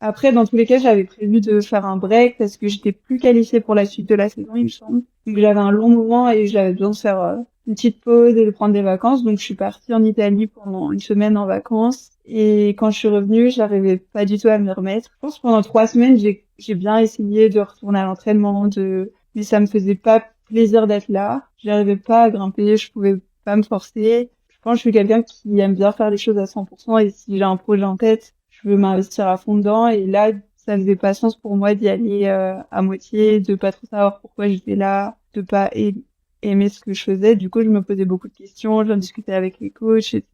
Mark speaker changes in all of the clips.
Speaker 1: Après, dans tous les cas, j'avais prévu de faire un break parce que j'étais plus qualifiée pour la suite de la saison, il me semble. Donc j'avais un long moment et j'avais besoin de faire une petite pause et de prendre des vacances. Donc je suis partie en Italie pendant une semaine en vacances. Et quand je suis revenue, j'arrivais pas du tout à me remettre. Je pense que pendant 3 semaines, j'ai bien essayé de retourner à l'entraînement, mais ça me faisait pas plaisir d'être là. J'arrivais pas à grimper, je pouvais pas me forcer. Je pense que je suis quelqu'un qui aime bien faire les choses à 100% et si j'ai un projet en tête, je veux m'investir à fond dedans. Et là, ça faisait pas sens pour moi d'y aller à moitié, de pas trop savoir pourquoi j'étais là, de pas aimer ce que je faisais. Du coup, je me posais beaucoup de questions, j'en discutais avec les coachs, etc.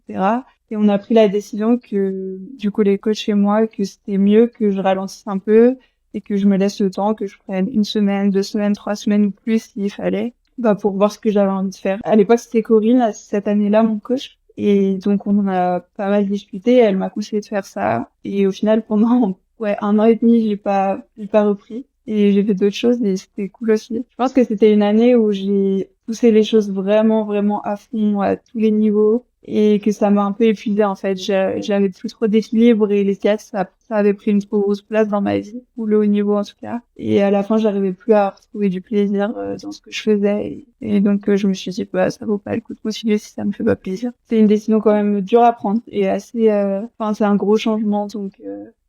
Speaker 1: Et on a pris la décision que, du coup, les coachs et moi, que c'était mieux que je ralentisse un peu et que je me laisse le temps, que je prenne une semaine, 2 semaines, 3 semaines ou plus s'il fallait, bah, pour voir ce que j'avais envie de faire. À l'époque, c'était Corinne, cette année-là, mon coach. Et donc, on en a pas mal discuté. Elle m'a conseillé de faire ça. Et au final, pendant, ouais, 1 an et demi, j'ai pas repris. Et j'ai fait d'autres choses et c'était cool aussi. Je pense que c'était une année où j'ai poussé les choses vraiment, vraiment à fond, à tous les niveaux. Et que ça m'a un peu épuisée, en fait. J'avais plus trop d'équilibre et les squats, ça avait pris une trop grosse place dans ma vie. Ou le haut niveau, en tout cas. Et à la fin, j'arrivais plus à retrouver du plaisir dans ce que je faisais. Et donc, je me suis dit, bah, ça vaut pas le coup de continuer si ça me fait pas plaisir. C'est une décision quand même dure à prendre et assez, enfin, c'est un gros changement, donc,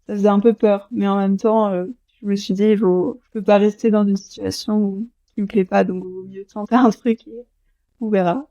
Speaker 1: ça faisait un peu peur. Mais en même temps, je me suis dit, je peux pas rester dans une situation qui me plaît pas, donc il vaut mieux tenter un truc et on verra.